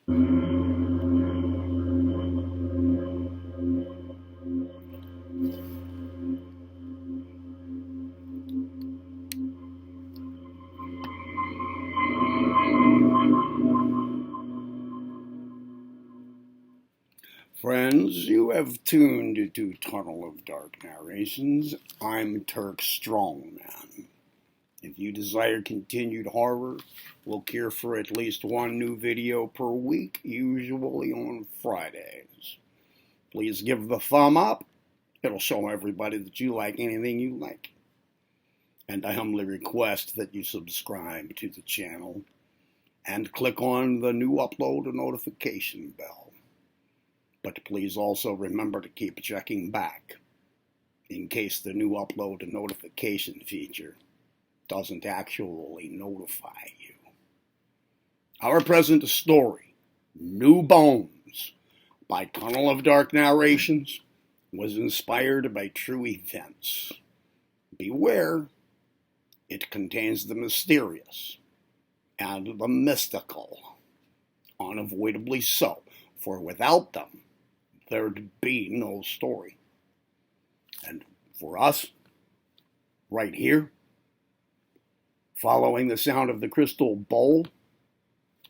Friends, you have tuned to Tunnel of Dark Narrations. I'm Turk Strongman. If you desire continued horror, look here for at least one new video per week, usually on Fridays. Please give the thumb up. It'll show everybody that you like anything you like. And I humbly request that you subscribe to the channel and click on the new upload notification bell. But please also remember to keep checking back in case the new upload notification feature doesn't actually notify you. Our present story, New Bones, by Tunnel of Dark Narrations, was inspired by true events. Beware, it contains the mysterious and the mystical, unavoidably so, for without them, there'd be no story. And for us, right here, following the sound of the crystal bowl,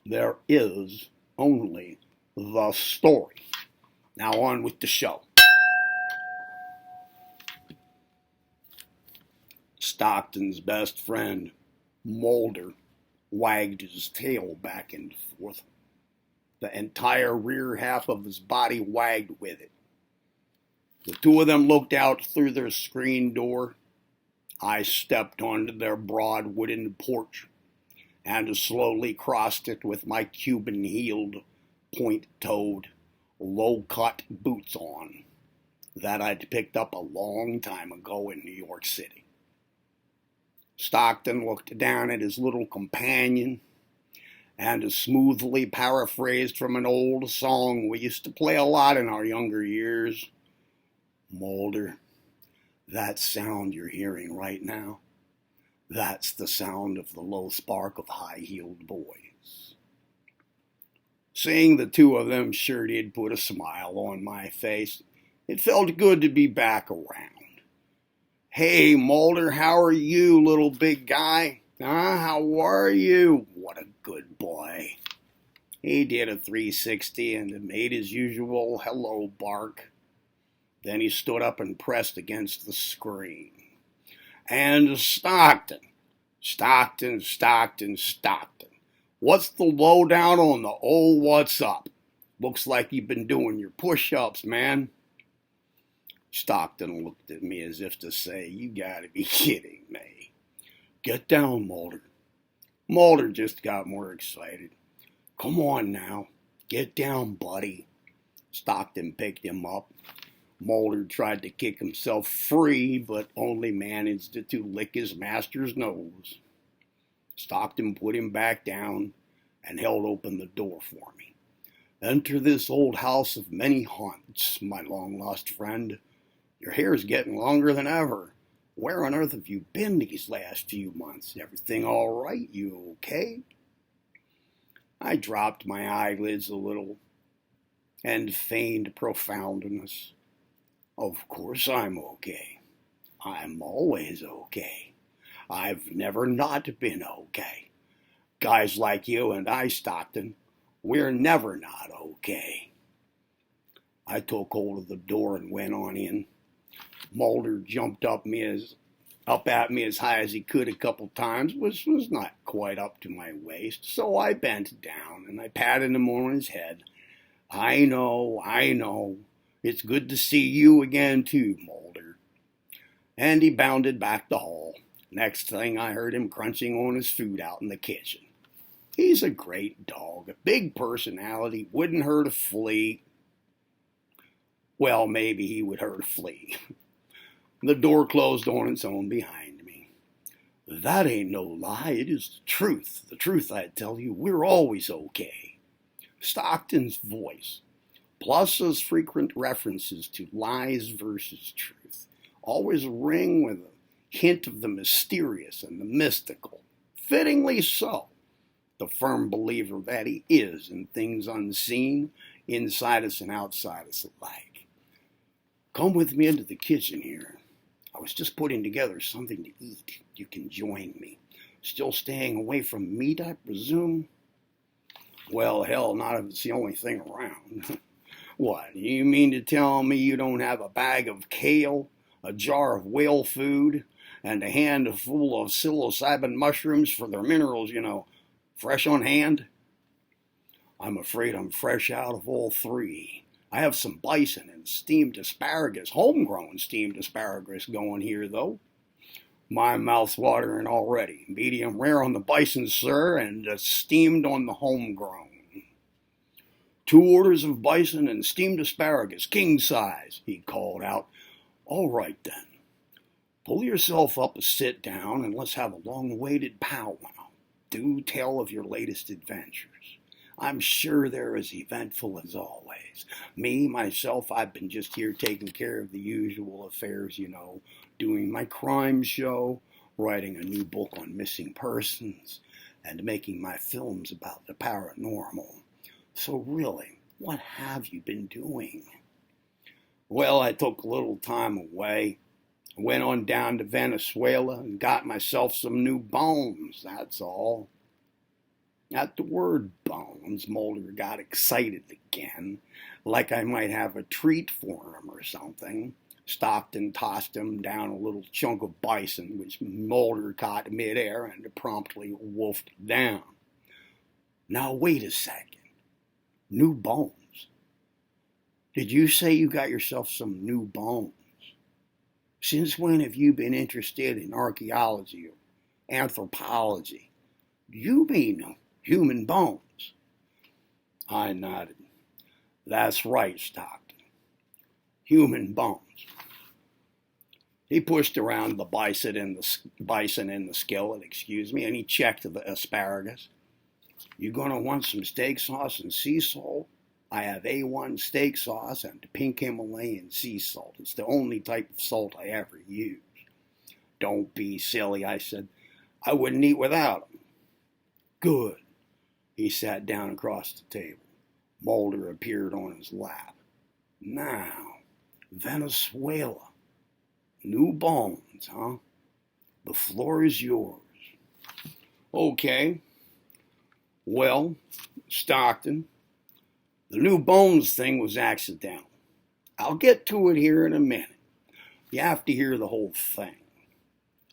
there is only the story. Now on with the show. Stockton's best friend, Mulder, wagged his tail back and forth. The entire rear half of his body wagged with it. The two of them looked out through their screen door. I stepped onto their broad wooden porch and slowly crossed it with my Cuban-heeled, point-toed, low-cut boots on that I'd picked up a long time ago in New York City. Stockton looked down at his little companion and smoothly paraphrased from an old song we used to play a lot in our younger years. Mulder, that sound you're hearing right now, that's the sound of the low spark of high-heeled boys. Seeing the two of them sure did put a smile on my face. It felt good to be back around. Hey, Mulder, how are you, little big guy? How are you? What a good boy. He did a 360 and made his usual hello bark. Then he stood up and pressed against the screen. And Stockton. What's the lowdown on the old what's up? Looks like you've been doing your push-ups, man. Stockton looked at me as if to say, you gotta be kidding me. Get down, Mulder. Mulder just got more excited. Come on now. Get down, buddy. Stockton picked him up. Mulder tried to kick himself free, but only managed to lick his master's nose. Stockton put him back down and held open the door for me. Enter this old house of many haunts, my long-lost friend. Your hair's getting longer than ever. Where on earth have you been these last few months? Everything all right? You okay? I dropped my eyelids a little and feigned profoundness. Of course I'm okay. I'm always okay. I've never not been okay. Guys like you and I, Stockton, we're never not okay. I took hold of the door and went on in. Mulder jumped up at me as high as he could a couple times, which was not quite up to my waist, so I bent down and I patted him on his head. I know. It's good to see you again too, Mulder. And he bounded back the hall. Next thing I heard him crunching on his food out in the kitchen. He's a great dog, a big personality, wouldn't hurt a flea. Well, maybe he would hurt a flea. The door closed on its own behind me. That ain't no lie, it is the truth. The truth, I tell you, we're always okay. Stockton's voice, plus his frequent references to lies versus truth, always ring with a hint of the mysterious and the mystical. Fittingly so. the firm believer that he is in things unseen, inside us and outside us alike. Come with me into the kitchen here. I was just putting together something to eat. You can join me. Still staying away from meat, I presume? Well, hell, not if it's the only thing around. What, you mean to tell me you don't have a bag of kale, a jar of whale food, and a handful of psilocybin mushrooms for their minerals, fresh on hand? I'm afraid I'm fresh out of all three. I have some bison and steamed asparagus, homegrown steamed asparagus going here, though. My mouth's watering already. Medium rare on the bison, sir, and steamed on the homegrown. 2 orders of bison and steamed asparagus, king size, he called out. All right, then. Pull yourself up a sit down and let's have a long-awaited powwow. Do tell of your latest adventures. I'm sure they're as eventful as always. Me, myself, I've been just here taking care of the usual affairs, doing my crime show, writing a new book on missing persons, and making my films about the paranormal. So really, what have you been doing? Well, I took a little time away. I went on down to Venezuela and got myself some new bones, that's all. At the word bones, Mulder got excited again, like I might have a treat for him or something. Stockton tossed him down a little chunk of bison, which Mulder caught midair and promptly wolfed down. Now, wait a second. New bones? Did you say you got yourself some new bones? Since when have you been interested in archaeology or anthropology? You mean human bones? I nodded. That's right, Stockton. Human bones. He pushed around the bison in the skillet, and he checked the asparagus. You gonna want some steak sauce and sea salt? I have A1 steak sauce and pink Himalayan sea salt. It's the only type of salt I ever use. Don't be silly, I said. I wouldn't eat without them. Good. He sat down across the table. Mulder appeared on his lap. Now, Venezuela. New bones, huh? The floor is yours. Okay. Well, Stockton, the new bones thing was accidental. I'll get to it here in a minute. You have to hear the whole thing.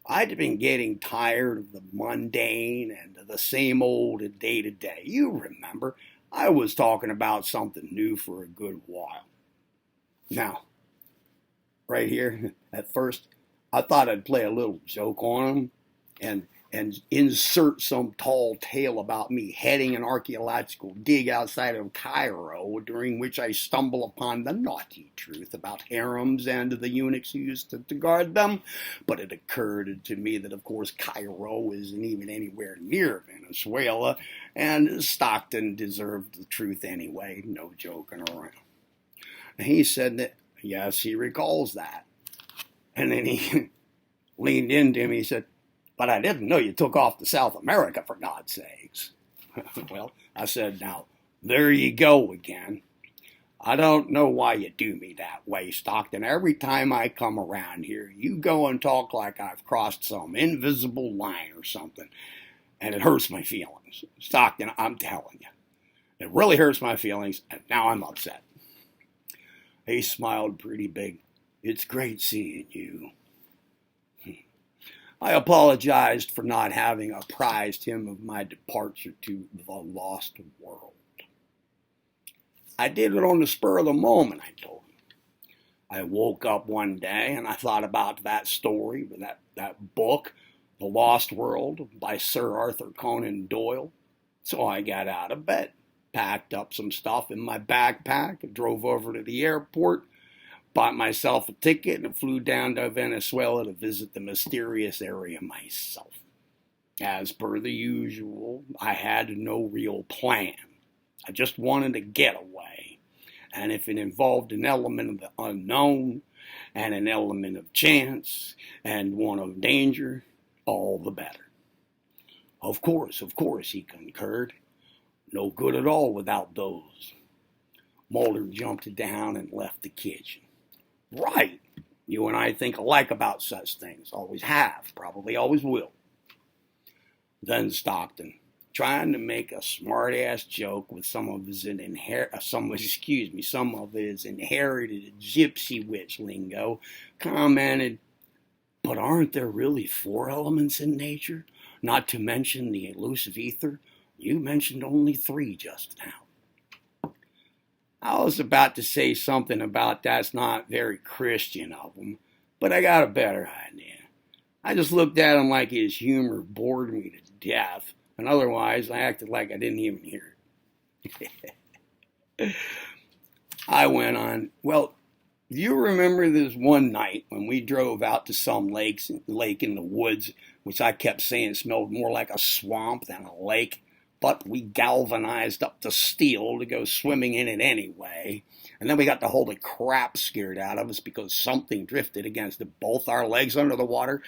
I'd been getting tired of the mundane and the same old day to day. You remember, I was talking about something new for a good while. Now, right here, at first, I thought I'd play a little joke on him and insert some tall tale about me heading an archaeological dig outside of Cairo, during which I stumble upon the naughty truth about harems and the eunuchs who used to guard them. But it occurred to me that, of course, Cairo isn't even anywhere near Venezuela, and Stockton deserved the truth anyway, no joking around. And he said that, yes, he recalls that. And then he leaned into him, he said, but I didn't know you took off to South America, for God's sakes. Well, I said, now, there you go again. I don't know why you do me that way, Stockton. Every time I come around here, you go and talk like I've crossed some invisible line or something, and it hurts my feelings. Stockton, I'm telling you. It really hurts my feelings, and now I'm upset. He smiled pretty big. It's great seeing you. I apologized for not having apprised him of my departure to the lost world. I did it on the spur of the moment, I told him. I woke up one day and I thought about that story, that book, The Lost World by Sir Arthur Conan Doyle. So I got out of bed, packed up some stuff in my backpack, drove over to the airport, bought myself a ticket and flew down to Venezuela to visit the mysterious area myself. As per the usual, I had no real plan. I just wanted a getaway. And if it involved an element of the unknown, and an element of chance, and one of danger, all the better. Of course, he concurred. No good at all without those. Mulder jumped down and left the kitchen. Right. You and I think alike about such things. Always have. Probably always will. Then Stockton, trying to make a smart-ass joke with some of his inherited gypsy witch lingo, commented, "But aren't there really 4 elements in nature? Not to mention the elusive ether? You mentioned only 3 just now." I was about to say something about that's not very Christian of him, but I got a better idea. I just looked at him like his humor bored me to death, and otherwise I acted like I didn't even hear it. I went on, "Well, do you remember this one night when we drove out to some lake in the woods, which I kept saying smelled more like a swamp than a lake, but we galvanized up the steel to go swimming in it anyway, and then we got the holy crap scared out of us because something drifted against both our legs under the water,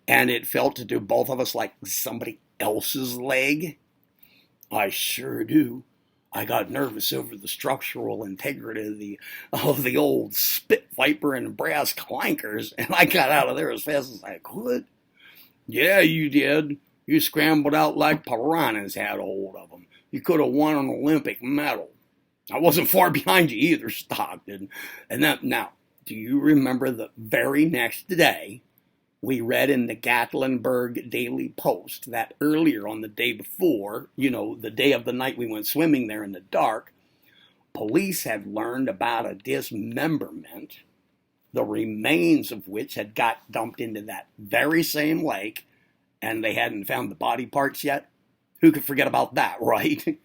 and it felt to both of us like somebody else's leg?" "I sure do. I got nervous over the structural integrity of the old spit viper and brass clankers, and I got out of there as fast as I could." "Yeah, you did. You scrambled out like piranhas had a hold of them. You could have won an Olympic medal." "I wasn't far behind you either, Stockton." Now, do you remember the very next day, we read in the Gatlinburg Daily Post that earlier on the day before, the day of the night we went swimming there in the dark, police had learned about a dismemberment, the remains of which had got dumped into that very same lake, and they hadn't found the body parts yet? Who could forget about that, right?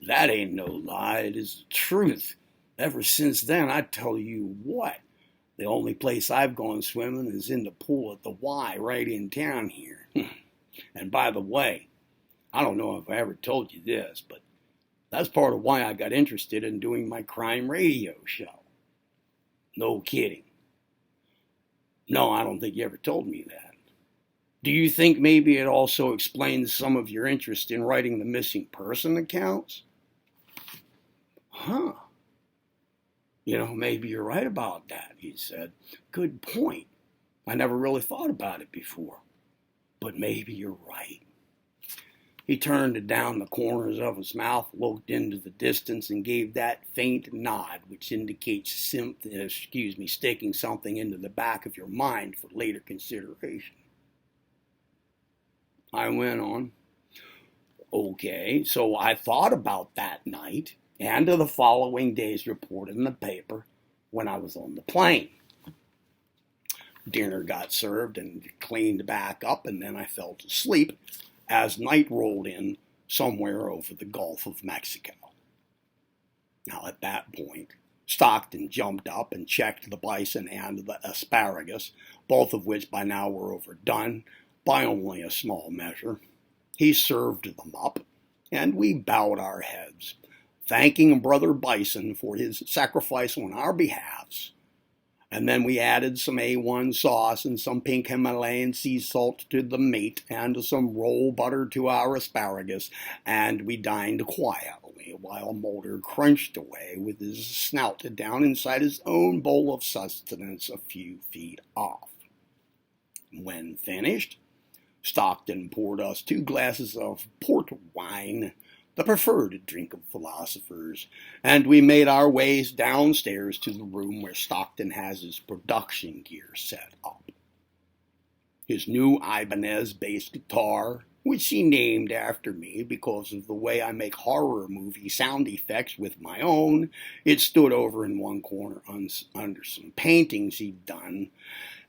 That ain't no lie. It is the truth. Ever since then, I tell you what, the only place I've gone swimming is in the pool at the Y right in town here. And by the way, I don't know if I ever told you this, but that's part of why I got interested in doing my crime radio show. No kidding. No, I don't think you ever told me that. Do you think maybe it also explains some of your interest in writing the missing person accounts? Huh. Maybe you're right about that, he said. Good point. I never really thought about it before. But maybe you're right. He turned down the corners of his mouth, looked into the distance, and gave that faint nod which indicates sticking something into the back of your mind for later consideration. I went on. Okay, so I thought about that night and of the following day's report in the paper when I was on the plane. Dinner got served and cleaned back up, and then I fell to sleep as night rolled in somewhere over the Gulf of Mexico. Now, at that point, Stockton jumped up and checked the bison and the asparagus, both of which by now were overdone by only a small measure. He served them up, and we bowed our heads, thanking Brother Bison for his sacrifice on our behalves. And then we added some A1 sauce and some pink Himalayan sea salt to the meat and some roll butter to our asparagus, and we dined quietly while Mulder crunched away with his snout down inside his own bowl of sustenance a few feet off. When finished, Stockton poured us 2 glasses of port wine, the preferred drink of philosophers, and we made our ways downstairs to the room where Stockton has his production gear set up. His new Ibanez bass guitar, which he named after me because of the way I make horror movie sound effects with my own, it stood over in one corner under some paintings he'd done,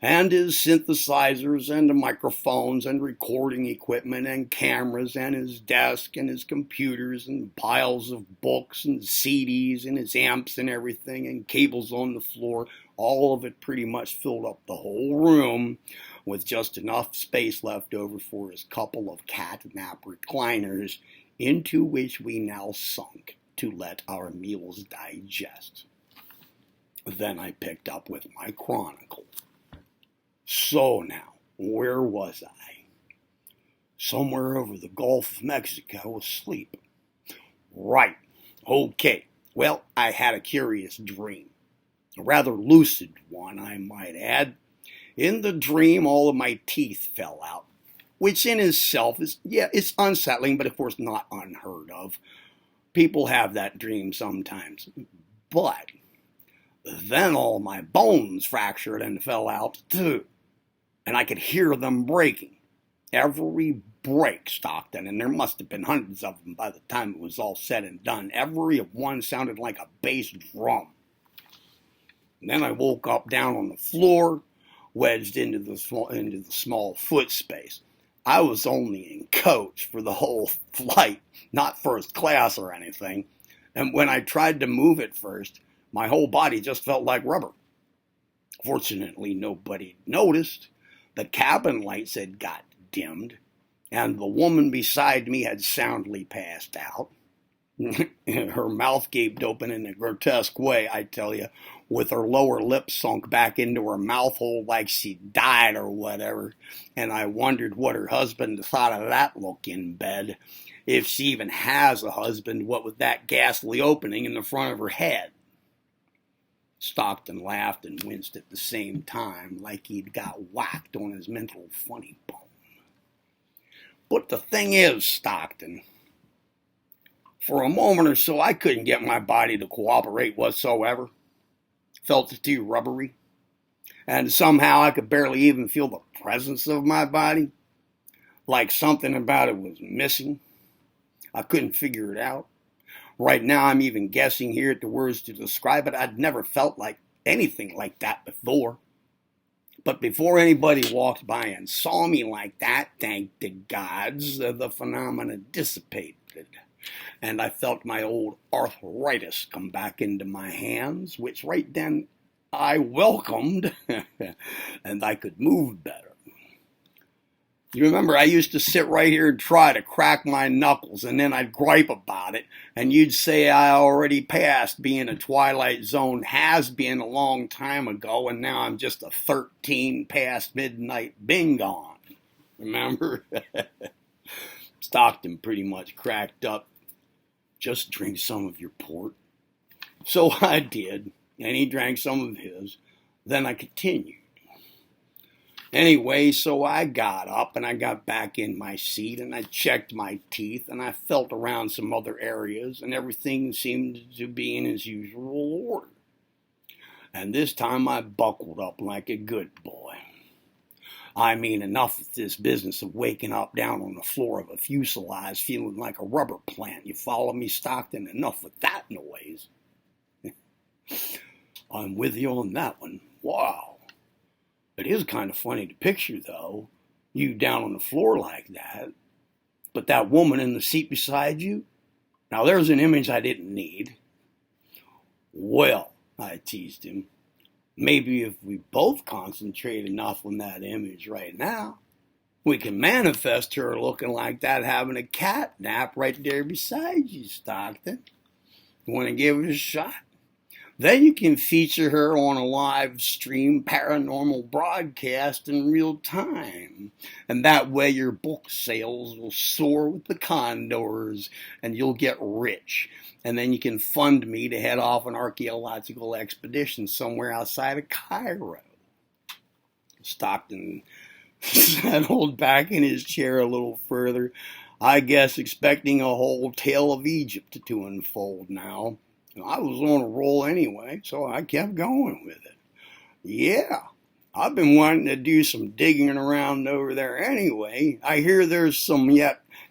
and his synthesizers and microphones and recording equipment and cameras and his desk and his computers and piles of books and CDs and his amps and everything and cables on the floor, all of it pretty much filled up the whole room with just enough space left over for his couple of catnap recliners into which we now sunk to let our meals digest. Then I picked up with my chronicle. So now, where was I? somewhere over the Gulf of Mexico asleep. Right. Okay. Well, I had a curious dream. A rather lucid one, I might add. In the dream, all of my teeth fell out, which in itself is, yeah, it's unsettling, but of course not unheard of. People have that dream sometimes. But then all my bones fractured and fell out too, and I could hear them breaking. Every break, Stockton, and there must have been hundreds of them by the time it was all said and done. Every one sounded like a bass drum. And then I woke up down on the floor, wedged into the small foot space. I was only in coach for the whole flight, not first class or anything. And when I tried to move at first, my whole body just felt like rubber. Fortunately, nobody noticed. The cabin lights had got dimmed, and the woman beside me had soundly passed out. Her mouth gaped open in a grotesque way, I tell you, with her lower lip sunk back into her mouth hole like she died or whatever. And I wondered what her husband thought of that look in bed. If she even has a husband, what with that ghastly opening in the front of her head. Stockton laughed and winced at the same time, like he'd got whacked on his mental funny bone. But the thing is, Stockton, for a moment or so, I couldn't get my body to cooperate whatsoever. Felt too rubbery. And somehow I could barely even feel the presence of my body. Like something about it was missing. I couldn't figure it out. Right now I'm even guessing here at the words to describe it. I'd never felt like anything like that before. But before anybody walked by and saw me like that, thank the gods, the phenomena dissipated. And I felt my old arthritis come back into my hands, which right then I welcomed, and I could move better. You remember, I used to sit right here and try to crack my knuckles, and then I'd gripe about it, and you'd say I already passed being a Twilight Zone has-been a long time ago, and now I'm just a 13 past midnight bingon. Remember? Stockton pretty much cracked up. Just drink some of your port. So I did, and he drank some of his. Then I continued. Anyway, so I got up and I got back in my seat and I checked my teeth and I felt around some other areas and everything seemed to be in its usual order. And this time I buckled up like a good boy. I mean, enough of this business of waking up down on the floor of a fuselage feeling like a rubber plant. You follow me, Stockton? Enough of that noise. I'm with you on that one. Wow. It is kind of funny to picture, though, you down on the floor like that. But that woman in the seat beside you? Now, there's an image I didn't need. Well, I teased him, maybe if we both concentrate enough on that image right now, we can manifest her looking like that, having a cat nap right there beside you, Stockton. You want to give it a shot? Then you can feature her on a live stream paranormal broadcast in real time. And that way your book sales will soar with the condors and you'll get rich. And then you can fund me to head off an archaeological expedition somewhere outside of Cairo. Stockton settled back in his chair a little further, I guess expecting a whole tale of Egypt to unfold now. I was on a roll anyway, so I kept going with it. Yeah, I've been wanting to do some digging around over there anyway. I hear there's some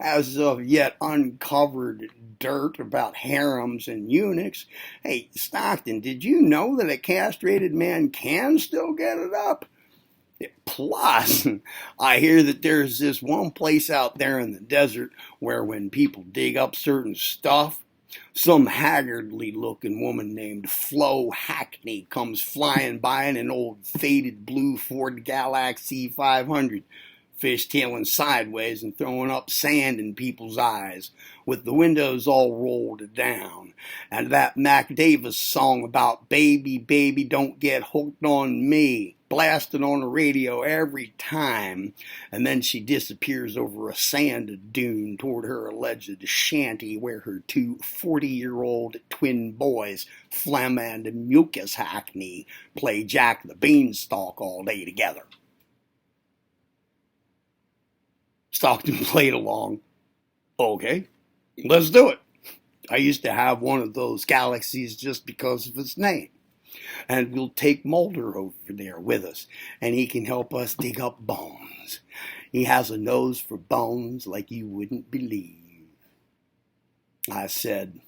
as of yet uncovered dirt about harems and eunuchs. Hey, Stockton, did you know that a castrated man can still get it up? Plus, I hear that there's this one place out there in the desert where when people dig up certain stuff, some haggardly looking woman named Flo Hackney comes flying by in an old faded blue Ford Galaxie 500, fishtailing sideways and throwing up sand in people's eyes, with the windows all rolled down, and that Mac Davis song about baby, baby, don't get hooked on me. blasted on the radio every time, and then she disappears over a sand dune toward her alleged shanty where her two 40-year-old twin boys, Flem and Mucus Hackney, play Jack the Beanstalk all day together. Stockton played along. Okay, let's do it. I used to have one of those galaxies just because of its name. And we'll take Mulder over there with us, and he can help us dig up bones. He has a nose for bones like you wouldn't believe. I said,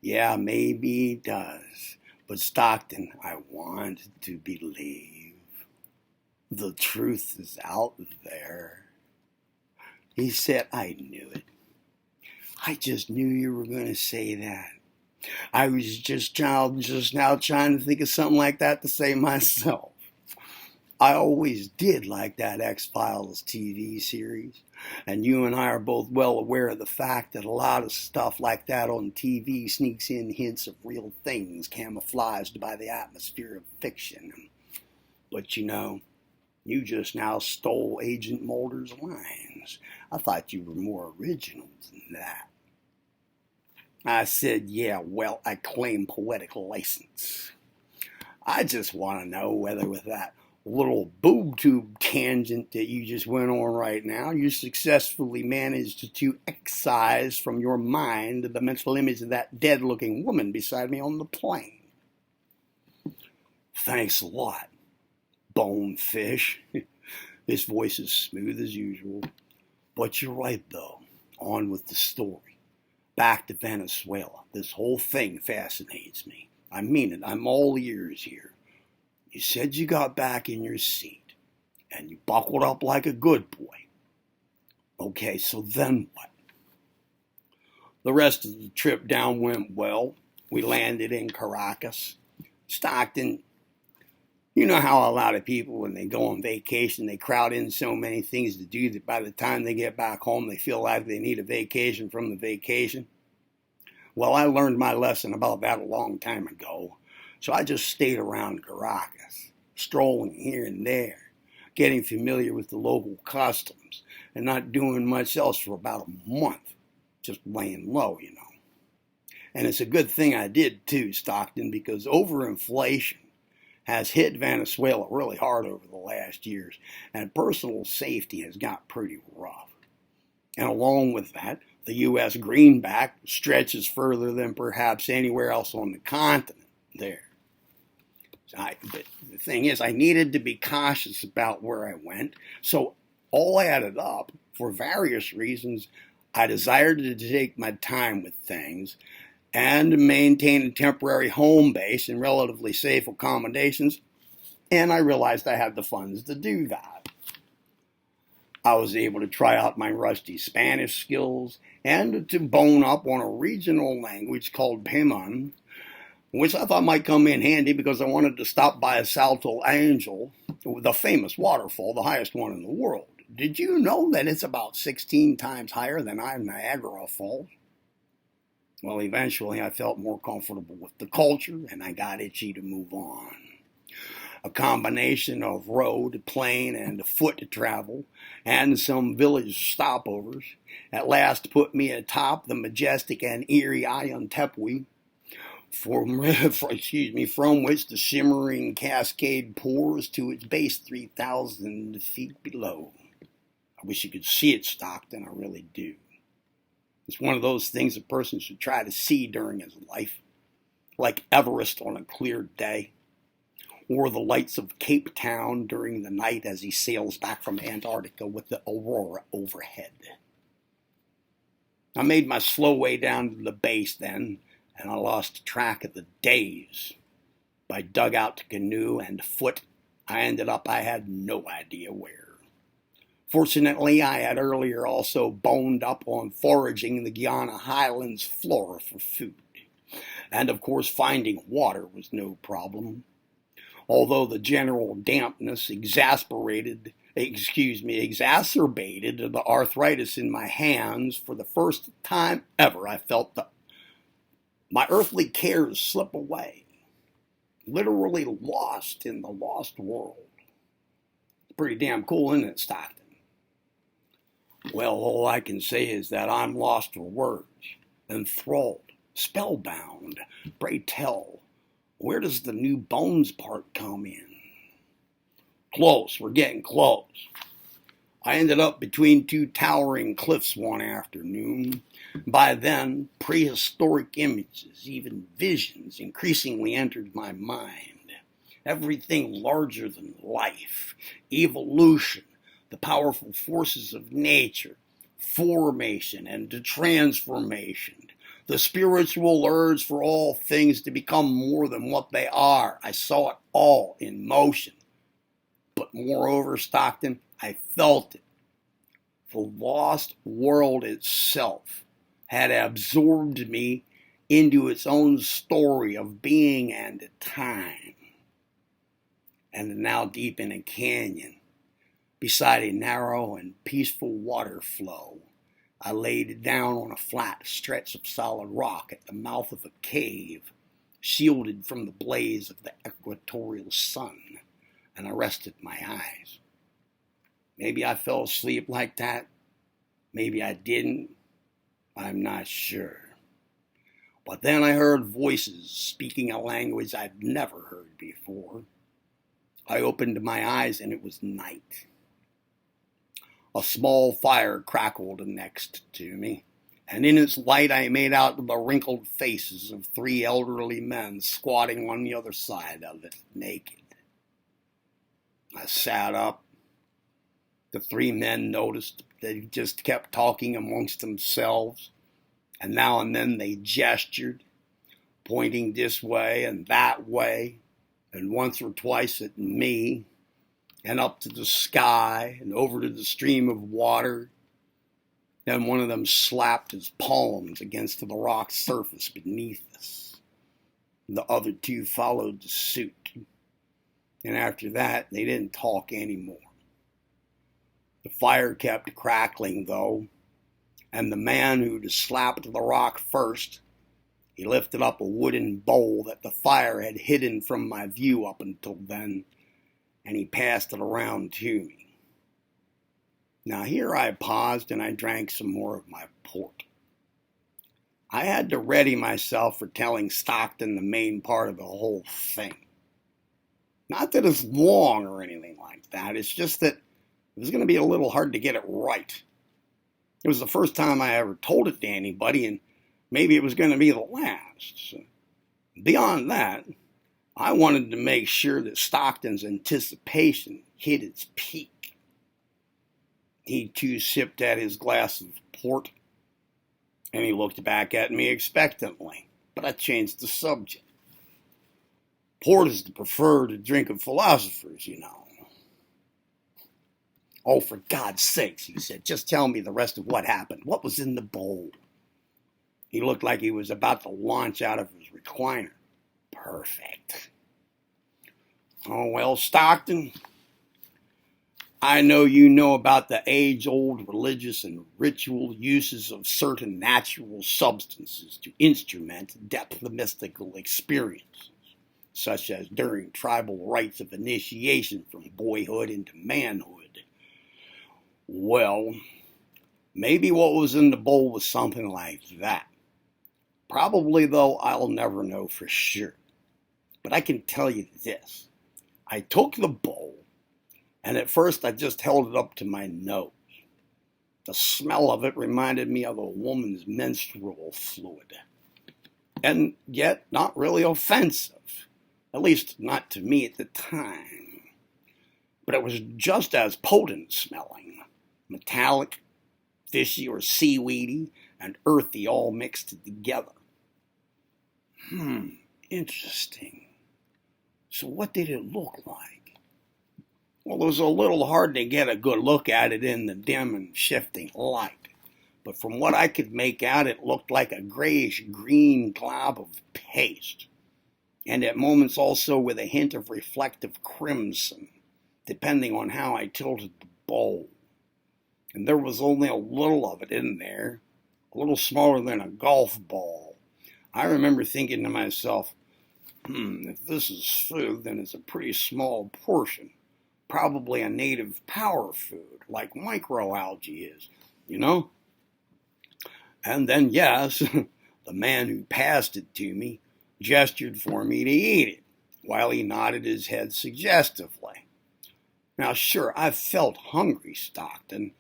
yeah, maybe he does. But Stockton, I wanted to believe. The truth is out there. He said, I knew it. I just knew you were going to say that. I was just now trying to think of something like that to say myself. I always did like that X-Files TV series, and you and I are both well aware of the fact that a lot of stuff like that on TV sneaks in hints of real things camouflaged by the atmosphere of fiction. But you just now stole Agent Mulder's lines. I thought you were more original than that. I said, yeah, well, I claim poetic license. I just want to know whether with that little boob tube tangent that you just went on right now, you successfully managed to excise from your mind the mental image of that dead-looking woman beside me on the plane. Thanks a lot, bonefish. His voice is smooth as usual. But you're right, though. On with the story. Back to Venezuela. This whole thing fascinates me. I mean it. I'm all ears here. You said you got back in your seat, and you buckled up like a good boy. Okay, so then what? The rest of the trip down went well. We landed in Caracas. Stockton, you know how a lot of people, when they go on vacation, they crowd in so many things to do that by the time they get back home, they feel like they need a vacation from the vacation. Well, I learned my lesson about that a long time ago, so I just stayed around Caracas, strolling here and there, getting familiar with the local customs, and not doing much else for about a month, just laying low, And it's a good thing I did too, Stockton, because overinflation has hit Venezuela really hard over the last years, and personal safety has got pretty rough. And along with that, the U.S. greenback stretches further than perhaps anywhere else on the continent there. But the thing is, I needed to be cautious about where I went, so all added up, for various reasons, I desired to take my time with things and maintain a temporary home base in relatively safe accommodations, and I realized I had the funds to do that. I was able to try out my rusty Spanish skills and to bone up on a regional language called Pemon, which I thought might come in handy because I wanted to stop by a Salto Angel, the famous waterfall, the highest one in the world. Did you know that it's about 16 times higher than Niagara Falls? Well, eventually I felt more comfortable with the culture, and I got itchy to move on. A combination of road, plane, and foot travel, and some village stopovers, at last put me atop the majestic and eerie Ayuntepui, from which the shimmering cascade pours to its base 3,000 feet below. I wish you could see it, Stockton, I really do. It's one of those things a person should try to see during his life, like Everest on a clear day, or the lights of Cape Town during the night as he sails back from Antarctica with the aurora overhead. I made my slow way down to the base then, and I lost track of the days. By dugout, canoe, and foot, I had no idea where. Fortunately, I had earlier also boned up on foraging the Guiana Highlands flora for food. And of course, finding water was no problem. Although the general dampness exacerbated the arthritis in my hands, for the first time ever I felt my earthly cares slip away. literally lost in the lost world. It's pretty damn cool, isn't it, Stockton? Well, all I can say is that I'm lost for words, enthralled, spellbound. Pray tell, where does the new bones part come in? Close, we're getting close. I ended up between two towering cliffs one afternoon. By then, prehistoric images, even visions, increasingly entered my mind. Everything larger than life, evolution, the powerful forces of nature, formation and transformation, the spiritual urge for all things to become more than what they are. I saw it all in motion. But moreover, Stockton, I felt it. The lost world itself had absorbed me into its own story of being and time. And now deep in a canyon, beside a narrow and peaceful water flow, I laid down on a flat stretch of solid rock at the mouth of a cave, shielded from the blaze of the equatorial sun, and I rested my eyes. Maybe I fell asleep like that. Maybe I didn't. I'm not sure. But then I heard voices speaking a language I'd never heard before. I opened my eyes and it was night. A small fire crackled next to me, and in its light I made out the wrinkled faces of three elderly men squatting on the other side of it, naked. I sat up. The three men noticed they just kept talking amongst themselves, and now and then they gestured, pointing this way and that way, and once or twice at me, and up to the sky, and over to the stream of water. Then one of them slapped his palms against the rock surface beneath us. The other two followed suit, and after that, they didn't talk anymore. The fire kept crackling, though, and the man who'd slapped the rock first, he lifted up a wooden bowl that the fire had hidden from my view up until then, and he passed it around to me. Now here I paused and I drank some more of my port. I had to ready myself for telling Stockton the main part of the whole thing. Not that it's long or anything like that, it's just that it was going to be a little hard to get it right. It was the first time I ever told it to anybody, and maybe it was going to be the last. So, beyond that, I wanted to make sure that Stockton's anticipation hit its peak. He too sipped at his glass of port, and he looked back at me expectantly, but I changed the subject. Port is the preferred drink of philosophers, you know. Oh, for God's sakes, he said, just tell me the rest of what happened. What was in the bowl? He looked like he was about to launch out of his recliner. Perfect. Oh, well, Stockton, I know you know about the age-old religious and ritual uses of certain natural substances to instrument depth of mystical experiences, such as during tribal rites of initiation from boyhood into manhood. Well, maybe what was in the bowl was something like that. Probably, though, I'll never know for sure. But I can tell you this. I took the bowl, and at first I just held it up to my nose. The smell of it reminded me of a woman's menstrual fluid. And yet not really offensive. At least not to me at the time. But it was just as potent smelling. Metallic, fishy or seaweedy, and earthy all mixed together. Interesting. So what did it look like? Well, it was a little hard to get a good look at it in the dim and shifting light. But from what I could make out, it looked like a grayish-green glob of paste. And at moments also with a hint of reflective crimson, depending on how I tilted the bowl. And there was only a little of it in there, a little smaller than a golf ball. I remember thinking to myself, If this is food, then it's a pretty small portion. Probably a native power food, like microalgae is, you know? And then, yes, the man who passed it to me gestured for me to eat it, while he nodded his head suggestively. Now, sure, I felt hungry, Stockton.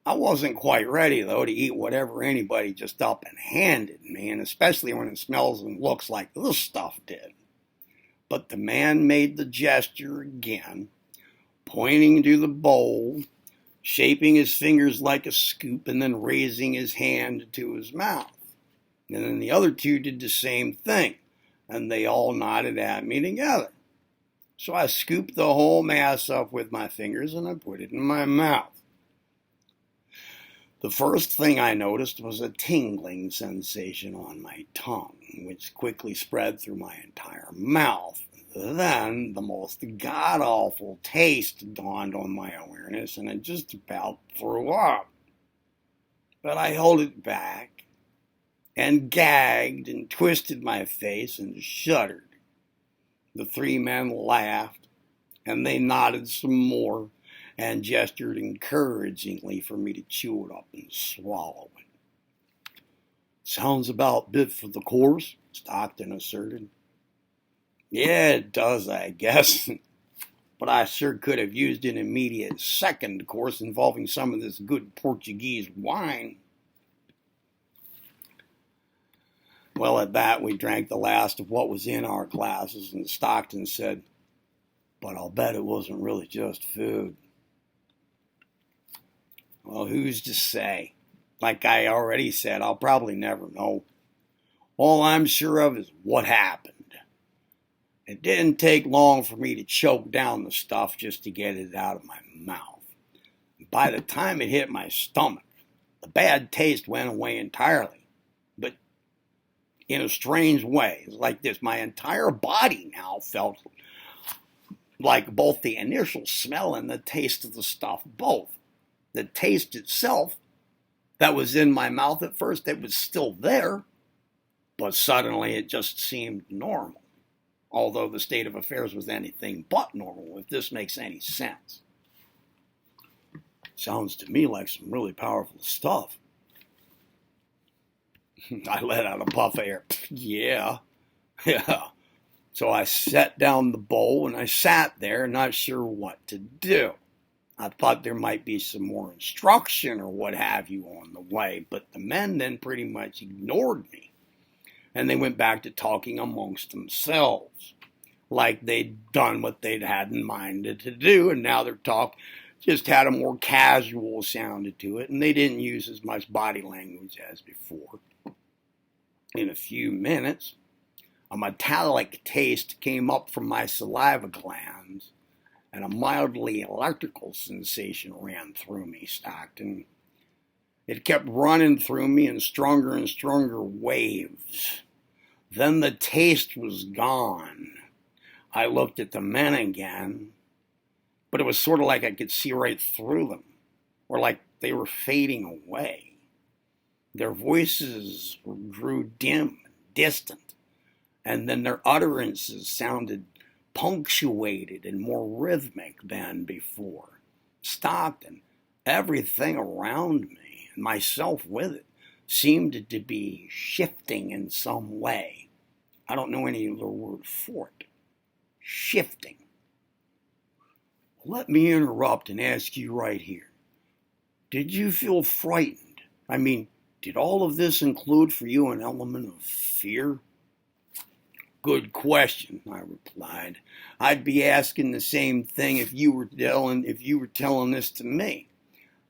I wasn't quite ready, though, to eat whatever anybody just up and handed me, and especially when it smells and looks like this stuff did. But the man made the gesture again, pointing to the bowl, shaping his fingers like a scoop, and then raising his hand to his mouth. And then the other two did the same thing, and they all nodded at me together. So I scooped the whole mass up with my fingers and I put it in my mouth. The first thing I noticed was a tingling sensation on my tongue, which quickly spread through my entire mouth. Then the most god-awful taste dawned on my awareness, and I just about threw up. But I held it back and gagged and twisted my face and shuddered. The three men laughed, and they nodded some more and gestured encouragingly for me to chew it up and swallow it. Sounds about bit for the course, Stockton asserted. Yeah, it does, I guess. But I sure could have used an immediate second course involving some of this good Portuguese wine. Well, at that, we drank the last of what was in our glasses, and Stockton said, "But I'll bet it wasn't really just food." Well, who's to say? Like I already said, I'll probably never know. All I'm sure of is what happened. It didn't take long for me to choke down the stuff just to get it out of my mouth. By the time it hit my stomach, the bad taste went away entirely. But in a strange way, it's like this. My entire body now felt like both the initial smell and the taste of the stuff, both. The taste itself that was in my mouth at first, it was still there, but suddenly it just seemed normal. Although the state of affairs was anything but normal, if this makes any sense. Sounds to me like some really powerful stuff. I let out a puff of air. Yeah. So I set down the bowl and I sat there not sure what to do. I thought there might be some more instruction or what have you on the way, but the men then pretty much ignored me. And they went back to talking amongst themselves, like they'd done what they'd had in mind to do, and now their talk just had a more casual sound to it, and they didn't use as much body language as before. In a few minutes, a metallic taste came up from my saliva glands, and a mildly electrical sensation ran through me, Stockton. It kept running through me in stronger and stronger waves. Then the taste was gone. I looked at the men again, but it was sort of like I could see right through them, or like they were fading away. Their voices grew dim and distant, and then their utterances sounded punctuated and more rhythmic than before. Stockton, everything around me, and myself with it, seemed to be shifting in some way. I don't know any other word for it. Shifting. Let me interrupt and ask you right here. Did you feel frightened? I mean, did all of this include for you an element of fear? Good question, I replied. I'd be asking the same thing if you were telling this to me.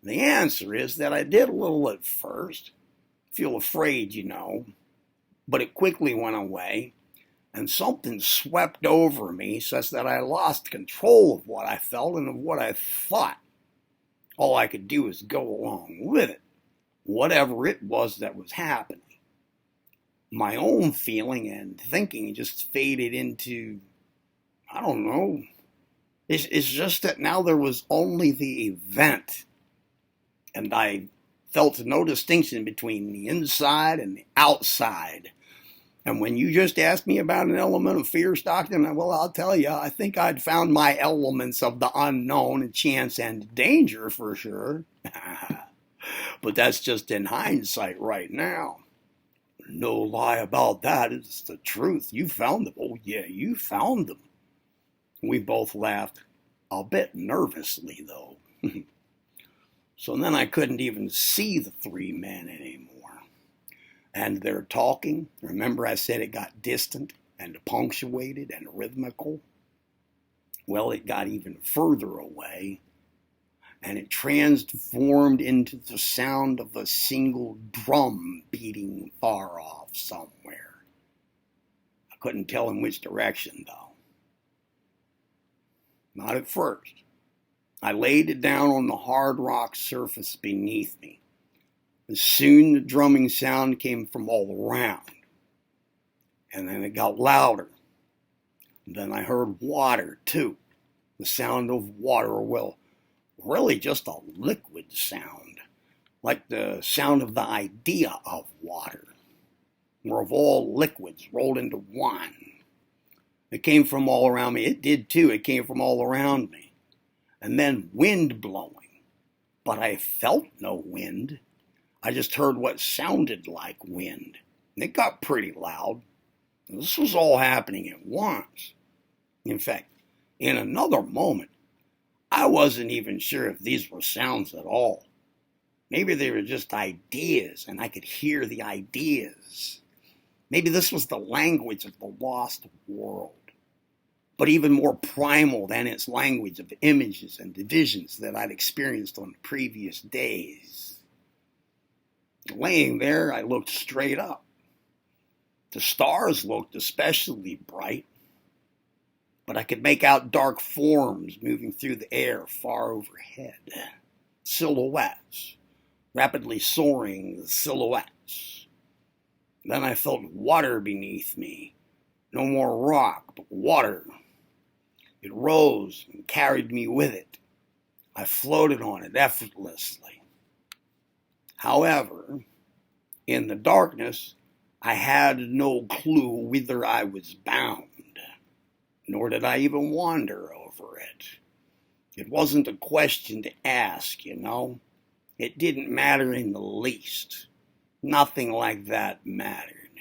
The answer is that I did a little at first. Feel afraid, but it quickly went away, and something swept over me such that I lost control of what I felt and of what I thought. All I could do was go along with it, whatever it was that was happening. My own feeling and thinking just faded into, I don't know. It's just that now there was only the event, and I felt no distinction between the inside and the outside. And when you just asked me about an element of fear, Stockton, well, I'll tell you, I think I'd found my elements of the unknown and chance and danger for sure. But that's just in hindsight right now. No lie about that. It's the truth. You found them. Oh, yeah, you found them. We both laughed, a bit nervously, though. So then I couldn't even see the three men anymore. And they're talking. Remember I said it got distant and punctuated and rhythmical? Well, it got even further away, and it transformed into the sound of a single drum beating far off somewhere. I couldn't tell in which direction, though. Not at first. I laid it down on the hard rock surface beneath me. And soon the drumming sound came from all around. And then it got louder. And then I heard water, too. The sound of water, well, really just a liquid sound. Like the sound of the idea of water. Or of all liquids rolled into one. It came from all around me. It did, too. It came from all around me. And then wind blowing. But I felt no wind. I just heard what sounded like wind. And it got pretty loud. This was all happening at once. In fact, in another moment, I wasn't even sure if these were sounds at all. Maybe they were just ideas, and I could hear the ideas. Maybe this was the language of the lost world, but even more primal than its language of images and visions that I'd experienced on previous days. Laying there, I looked straight up. The stars looked especially bright, but I could make out dark forms moving through the air far overhead. Silhouettes, rapidly soaring silhouettes. Then I felt water beneath me. No more rock, but water. It rose and carried me with it. I floated on it effortlessly. However, in the darkness, I had no clue whither I was bound, nor did I even wonder over it. It wasn't a question to ask, you know. It didn't matter in the least. Nothing like that mattered.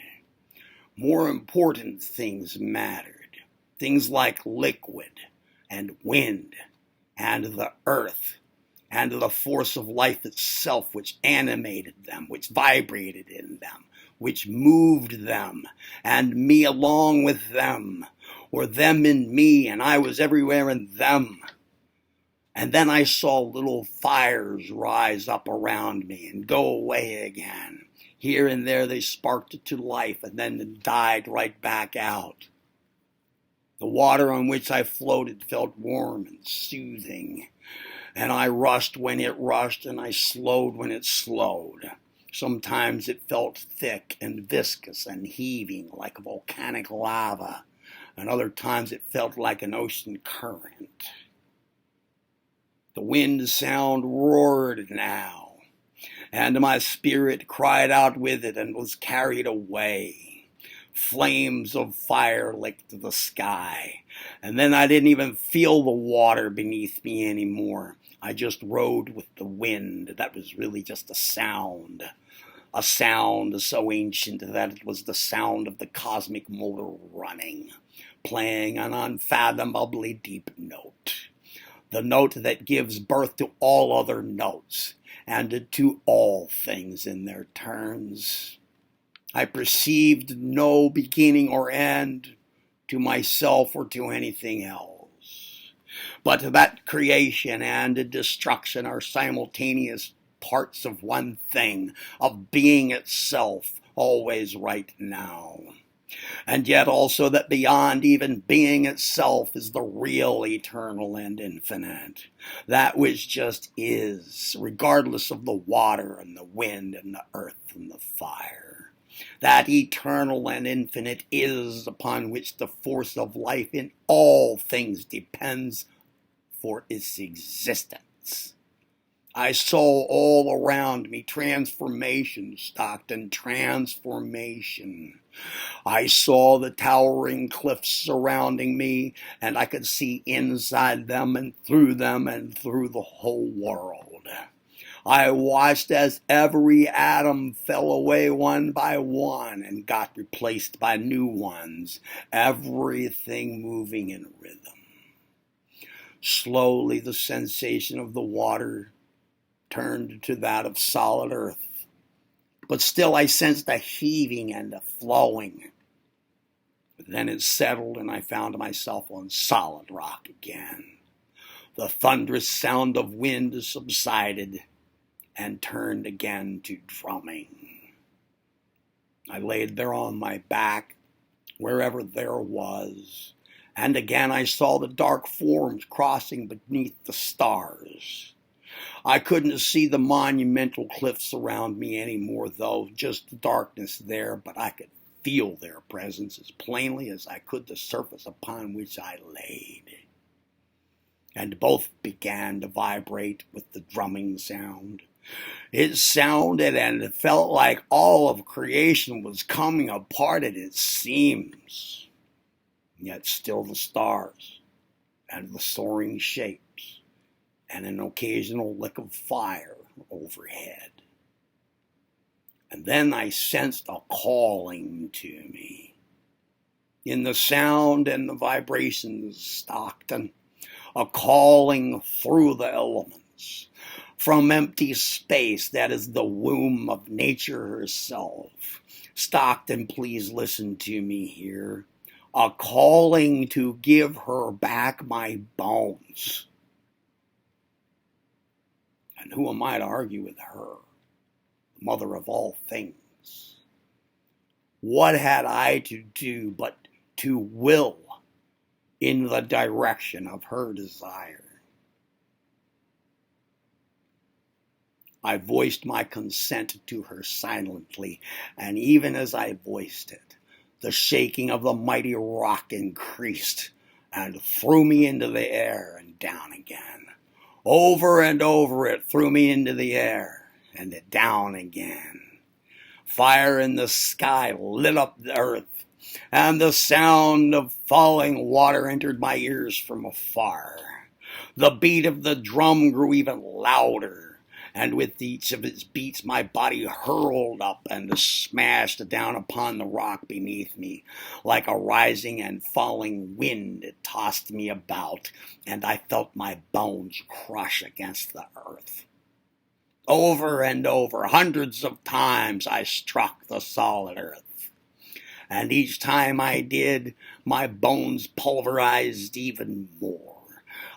More important things mattered. Things like liquid and wind and the earth and the force of life itself, which animated them, which vibrated in them, which moved them, and me along with them, or them in me, and I was everywhere in them. And then I saw little fires rise up around me and go away again. Here and there they sparked to life and then died right back out. The water on which I floated felt warm and soothing. And I rushed when it rushed, and I slowed when it slowed. Sometimes it felt thick and viscous and heaving like volcanic lava, and other times it felt like an ocean current. The wind sound roared now, and my spirit cried out with it and was carried away. Flames of fire licked the sky, and then I didn't even feel the water beneath me anymore. I just rode with the wind. That was really just a sound so ancient that it was the sound of the cosmic motor running, playing an unfathomably deep note. The note that gives birth to all other notes, and to all things in their turns. I perceived no beginning or end to myself or to anything else. But that creation and destruction are simultaneous parts of one thing, of being itself, always right now. And yet also that beyond even being itself is the real, eternal, and infinite. That which just is, regardless of the water and the wind and the earth and the fire. That eternal and infinite is upon which the force of life in all things depends for its existence. I saw all around me transformation, Stockton, transformation. I saw the towering cliffs surrounding me, and I could see inside them and through the whole world. I watched as every atom fell away one by one and got replaced by new ones, everything moving in rhythm. Slowly, the sensation of the water turned to that of solid earth, but still I sensed a heaving and a flowing. Then it settled, and I found myself on solid rock again. The thunderous sound of wind subsided and turned again to drumming. I laid there on my back, wherever there was, and again I saw the dark forms crossing beneath the stars. I couldn't see the monumental cliffs around me anymore, though, just darkness there, but I could feel their presence as plainly as I could the surface upon which I laid. And both began to vibrate with the drumming sound. It sounded and it felt like all of creation was coming apart at its seams. Yet still the stars and the soaring shapes and an occasional lick of fire overhead. And then I sensed a calling to me. In the sound and the vibrations, Stockton, a calling through the elements, from empty space that is the womb of nature herself. Stockton, please listen to me here. A calling to give her back my bones. And who am I to argue with her, the mother of all things? What had I to do but to will in the direction of her desire? I voiced my consent to her silently, and even as I voiced it, the shaking of the mighty rock increased and threw me into the air and down again. Over and over it threw me into the air and down again. Fire in the sky lit up the earth, and the sound of falling water entered my ears from afar. The beat of the drum grew even louder, and with each of its beats my body hurled up and smashed down upon the rock beneath me. Like a rising and falling wind, it tossed me about, and I felt my bones crush against the earth. Over and over, hundreds of times, I struck the solid earth. And each time I did, my bones pulverized even more.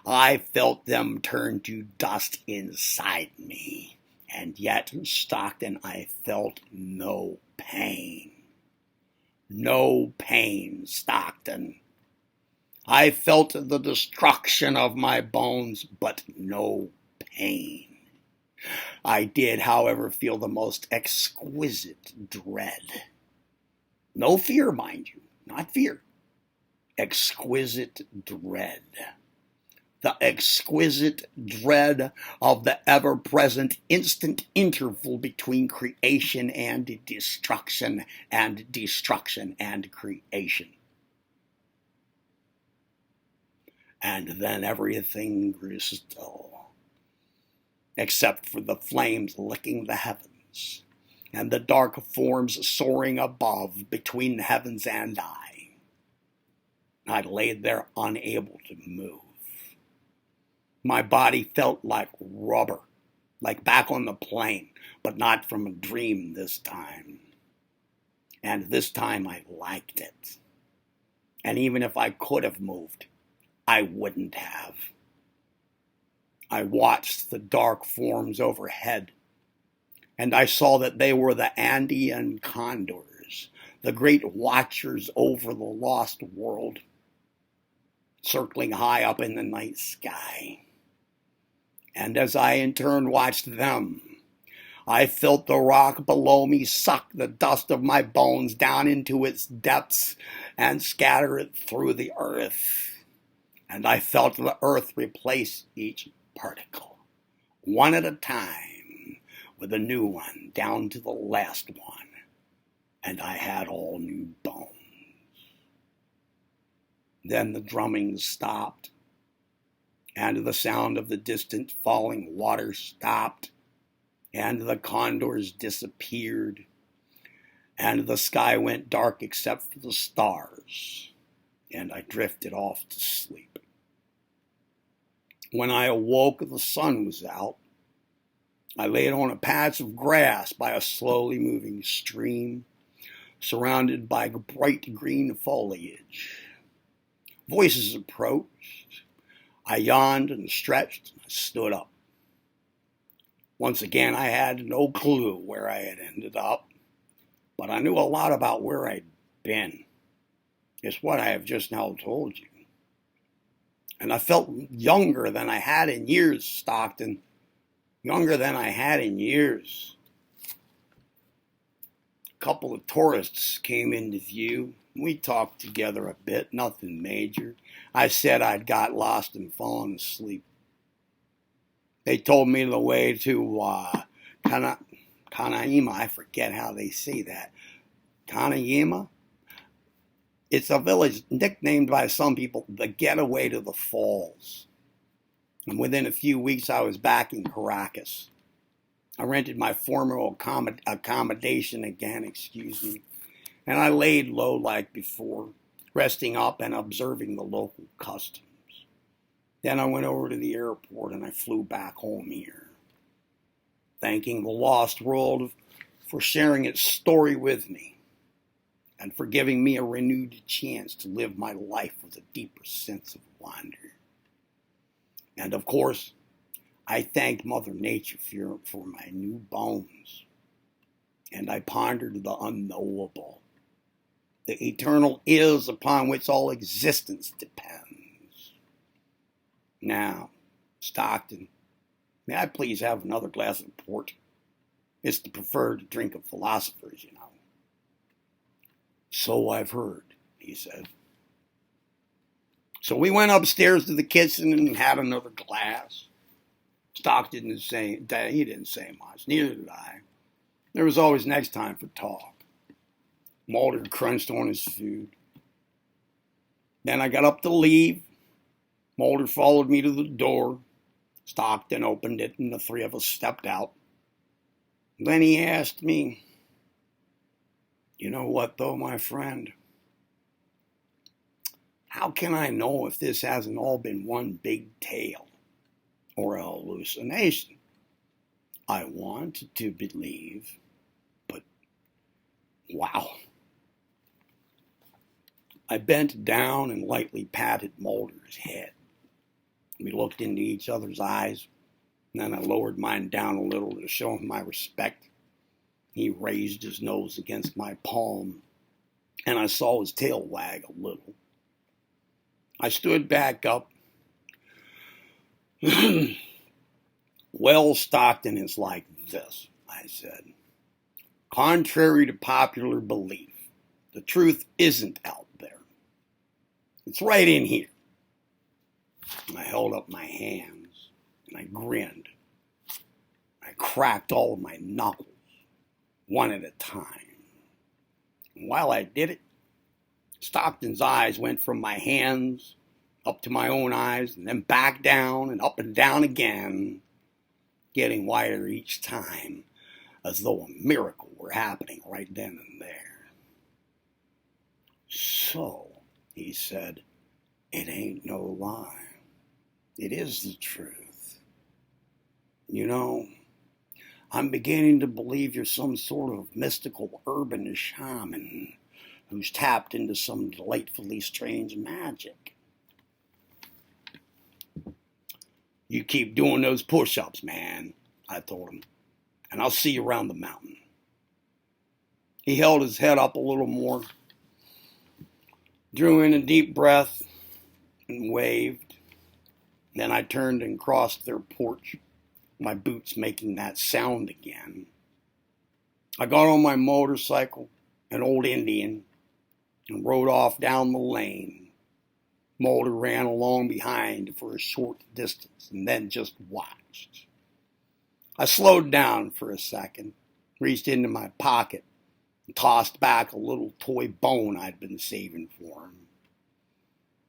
I felt them turn to dust inside me. And yet, Stockton, I felt no pain. No pain, Stockton. I felt the destruction of my bones, but no pain. I did, however, feel the most exquisite dread. No fear, mind you, not fear. Exquisite dread. The exquisite dread of the ever-present instant interval between creation and destruction and destruction and creation. And then everything grew still, except for the flames licking the heavens and the dark forms soaring above between the heavens and I. I laid there unable to move. My body felt like rubber, like back on the plane, but not from a dream this time. And this time I liked it. And even if I could have moved, I wouldn't have. I watched the dark forms overhead, and I saw that they were the Andean condors, the great watchers over the lost world, circling high up in the night sky. And as I in turn watched them, I felt the rock below me suck the dust of my bones down into its depths and scatter it through the earth. And I felt the earth replace each particle, one at a time, with a new one down to the last one, and I had all new bones. Then the drumming stopped, and the sound of the distant falling water stopped, and the condors disappeared, and the sky went dark except for the stars, and I drifted off to sleep. When I awoke, the sun was out. I laid on a patch of grass by a slowly moving stream, surrounded by bright green foliage. Voices approached. I yawned and stretched and I stood up. Once again, I had no clue where I had ended up, but I knew a lot about where I'd been. It's what I have just now told you. And I felt younger than I had in years, Stockton. Younger than I had in years. A couple of tourists came into view. We talked together a bit, nothing major. I said I'd got lost and fallen asleep. They told me the way to Kanaima. I forget how they say that. Kanaima? It's a village nicknamed by some people the getaway to the falls. And within a few weeks, I was back in Caracas. I rented my former accommodation again, and I laid low like before, resting up and observing the local customs. Then I went over to the airport and I flew back home here, thanking the lost world for sharing its story with me and for giving me a renewed chance to live my life with a deeper sense of wonder. And of course, I thanked Mother Nature for my new bones. And I pondered the unknowable, the eternal is upon which all existence depends. Now, Stockton, may I please have another glass of port? It's the preferred drink of philosophers, you know. So I've heard, he said. So we went upstairs to the kitchen and had another glass. Stockton didn't say, he didn't say much, neither did I. There was always next time for talk. Mulder crunched on his food. Then I got up to leave. Mulder followed me to the door. Stockton opened it and the three of us stepped out. Then he asked me, "You know what though, my friend? How can I know if this hasn't all been one big tale or a hallucination? I want to believe, but wow." I bent down and lightly patted Mulder's head. We looked into each other's eyes, and then I lowered mine down a little to show him my respect. He raised his nose against my palm, and I saw his tail wag a little. I stood back up. Well, Stockton is like this, I said. Contrary to popular belief, the truth isn't out there. It's right in here. And I held up my hands, and I grinned. I cracked all of my knuckles, one at a time. And while I did it, Stockton's eyes went from my hands up to my own eyes, and then back down and up and down again, getting wider each time, as though a miracle were happening right then and there. So, he said, it ain't no lie. It is the truth. You know, I'm beginning to believe you're some sort of mystical urban shaman who's tapped into some delightfully strange magic. You keep doing those push-ups, man, I told him, and I'll see you around the mountain. He held his head up a little more, drew in a deep breath, and waved. Then I turned and crossed their porch, my boots making that sound again. I got on my motorcycle, an old Indian, and rode off down the lane. Mulder ran along behind for a short distance and then just watched. I slowed down for a second, reached into my pocket, and tossed back a little toy bone I'd been saving for him.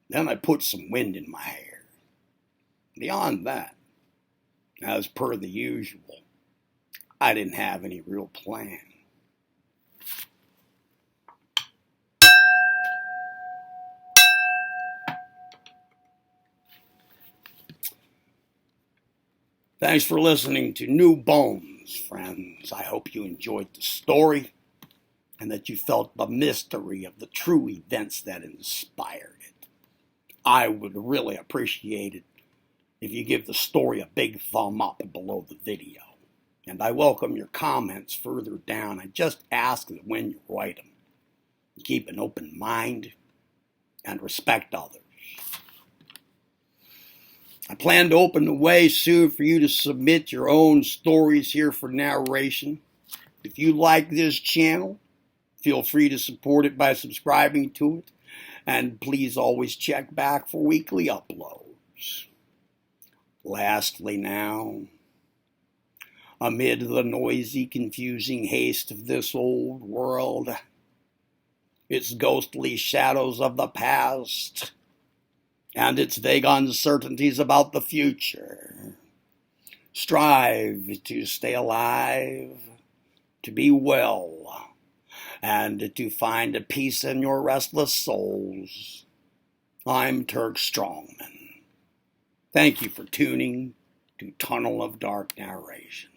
Then I put some wind in my hair. Beyond that, as per the usual, I didn't have any real plan. Thanks for listening to New Bones, friends. I hope you enjoyed the story and that you felt the mystery of the true events that inspired it. I would really appreciate it if you give the story a big thumb up below the video. And I welcome your comments further down. I just ask that when you write them, you keep an open mind and respect others. I plan to open the way soon for you to submit your own stories here for narration. If you like this channel, feel free to support it by subscribing to it. And please always check back for weekly uploads. Lastly now, amid the noisy, confusing haste of this old world, its ghostly shadows of the past, and its vague uncertainties about the future, strive to stay alive, to be well, and to find a peace in your restless souls. I'm Turk Strongman. Thank you for tuning to Tunnel of Dark Narration.